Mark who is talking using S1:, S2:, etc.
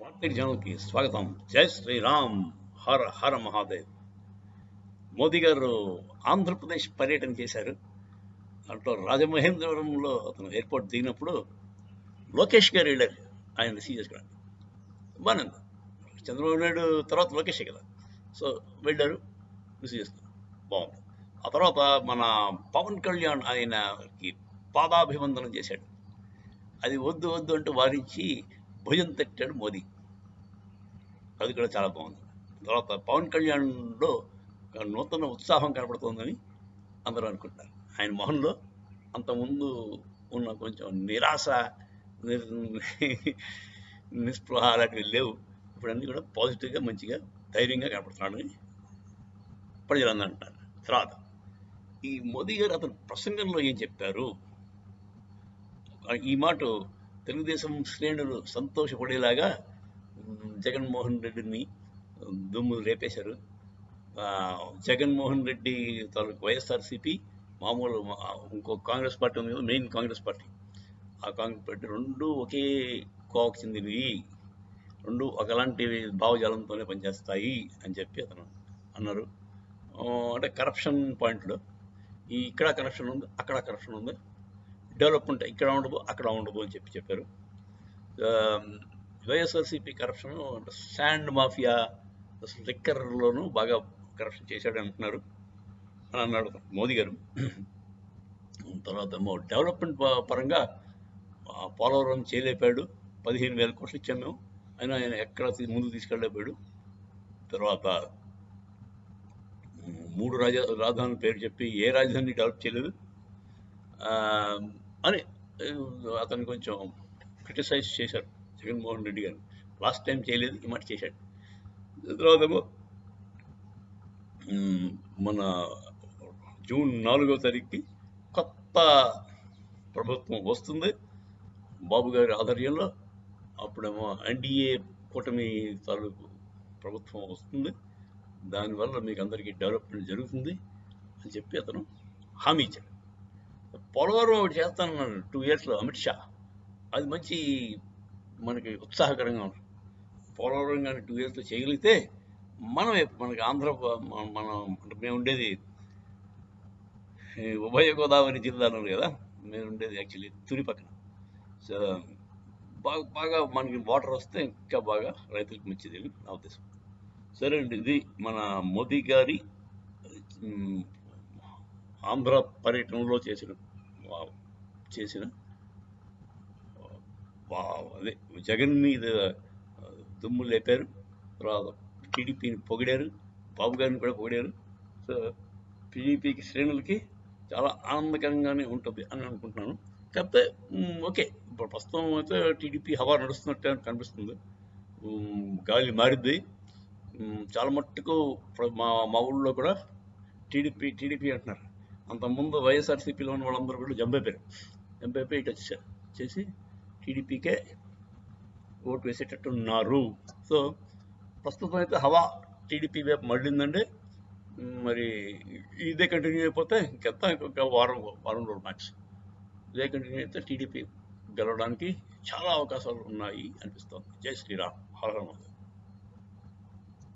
S1: కార్తీక్ జనంకి స్వాగతం. జై శ్రీరామ్. హర హర మహాదేవ్. మోదీ గారు ఆంధ్రప్రదేశ్ పర్యటన చేశారు. దాంట్లో రాజమహేంద్రవరంలో అతను ఎయిర్పోర్ట్ దిగినప్పుడు లోకేష్ గారు వెళ్ళారు ఆయన రిసీవ్ చేసుకోవడానికి. బాగానే ఉంది. చంద్రబాబు నాయుడు తర్వాత లోకేషే కదా. సో వెళ్ళారు, రిసీవ్ చేసుకున్నారు, బాగుంది. ఆ తర్వాత మన పవన్ కళ్యాణ్ ఆయనకి పాదాభివందనం చేశాడు. అది వద్దు వద్దు అంటూ వారించి భుజం తట్టాడు మోదీ. అది కూడా చాలా బాగుంది. తర్వాత పవన్ కళ్యాణ్లో ఒక నూతన ఉత్సాహం కనపడుతోందని అందరూ అనుకుంటున్నారు. ఆయన మొహంలో అంతకుముందు ఉన్న కొంచెం నిరాశ, నిస్పృహ అలాంటివి లేవు. ఇప్పుడు అన్నీ కూడా పాజిటివ్గా మంచిగా ధైర్యంగా కనపడుతున్నాడని ప్రజలందరూ అంటారు. తర్వాత ఈ మోదీ గారు అతని ప్రసంగంలో ఏం చెప్పారు, ఈ మాట తెలుగుదేశం శ్రేణులు సంతోషపడేలాగా జగన్మోహన్ రెడ్డిని దుమ్ము రేపేశారు. జగన్మోహన్ రెడ్డి తాలూకు వైఎస్ఆర్సీపీ, మామూలు ఇంకో కాంగ్రెస్ పార్టీ ఉంది కదా, మెయిన్ కాంగ్రెస్ పార్టీ. ఆ కాంగ్రెస్ పార్టీ రెండు ఒకే కోవకు చెందినవి, రెండు ఒకలాంటి భావజాలంతోనే పనిచేస్తాయి అని చెప్పి అతను అన్నారు. అంటే కరప్షన్ పాయింట్లో ఇక్కడ కరప్షన్ ఉంది, అక్కడ కరప్షన్ ఉంది, డెవలప్మెంట్ ఇక్కడ ఉండదు అక్కడ ఉండదు అని చెప్పారు. వైఎస్ఆర్సీపీ కరప్షన్ శాండ్ మాఫియా, లిక్కర్లోనూ బాగా కరప్షన్ చేశాడు అంటున్నారు అని అన్నాడు మోదీ గారు. తర్వాత డెవలప్మెంట్ పరంగా పోలవరం చేయలేపాడు, 15,000 కోట్లు ఇచ్చాం మేము, అయినా ఆయన ఎక్కడ ముందుకు తీసుకెళ్ళలేపాడు. తర్వాత 3 రాజధానుల పేరు చెప్పి ఏ రాజధాని డెవలప్ చేయలేదు అని అతను కొంచెం క్రిటిసైజ్ చేశారు జగన్మోహన్ రెడ్డి గారు. లాస్ట్ టైం చేయలేదు, ఈ మాట చేశాడు. తర్వాత మన జూన్ 4వ తారీఖుకి కొత్త ప్రభుత్వం వస్తుంది బాబు గారి ఆధ్వర్యంలో. అప్పుడేమో ఎన్డీఏ కూటమి తాలూకు ప్రభుత్వం వస్తుంది, దానివల్ల మీకు అందరికీ డెవలప్మెంట్ జరుగుతుంది అని చెప్పి అతను హామీ ఇచ్చాడు. పోలవరం ఒకటి చేస్తానన్నాడు 2 yearsలో అమిత్ షా. అది మంచి మనకి ఉత్సాహకరంగా ఉంది. పోలవరం కానీ 2 yearsలో చేయగలిగితే మనకి ఆంధ్ర, మనం మేము ఉండేది ఉభయ గోదావరి జిల్లాలో కదా, మేము ఉండేది యాక్చువల్లీ తుని పక్కన. సో బాగా మనకి వాటర్ వస్తే ఇంకా బాగా రైతులకు మంచిది నా ఉద్దేశం. సరే అండి, ఇది మన మోదీ గారి ఆంధ్ర పర్యటనలో చేసిన అదే జగన్ మీద దుమ్ము లేపారు. తర్వాత టీడీపీని పొగిడారు, బాబు గారిని కూడా పొగిడారు. సో టీడీపీకి శ్రేణులకి చాలా ఆనందకరంగానే ఉంటుంది అని అనుకుంటున్నాను. కాకపోతే ఓకే, ఇప్పుడు ప్రస్తుతం అయితే టీడీపీ హవా నడుస్తున్నట్టే కనిపిస్తుంది. గాలి మారిద్ది చాలా మట్టుకు. మా ఊళ్ళో కూడా టీడీపీ అంటున్నారు. అంతకుముందు వైఎస్ఆర్సీపీలో ఉన్న వాళ్ళందరూ కూడా జంపైపోయి ఇటు వచ్చేసారు, చేసి టీడీపీకే ఓటు వేసేటట్టున్నారు. సో ప్రస్తుతం అయితే హవా టీడీపీ వైపు మళ్ళిందండి. మరి ఇదే కంటిన్యూ అయిపోతే ఇంకొక వారం రోజులు మ్యాక్స్ ఇదే కంటిన్యూ అయితే టీడీపీ గెలవడానికి చాలా అవకాశాలు ఉన్నాయి అనిపిస్తుంది. జై శ్రీరామ్. హర హర మహాదేవ్.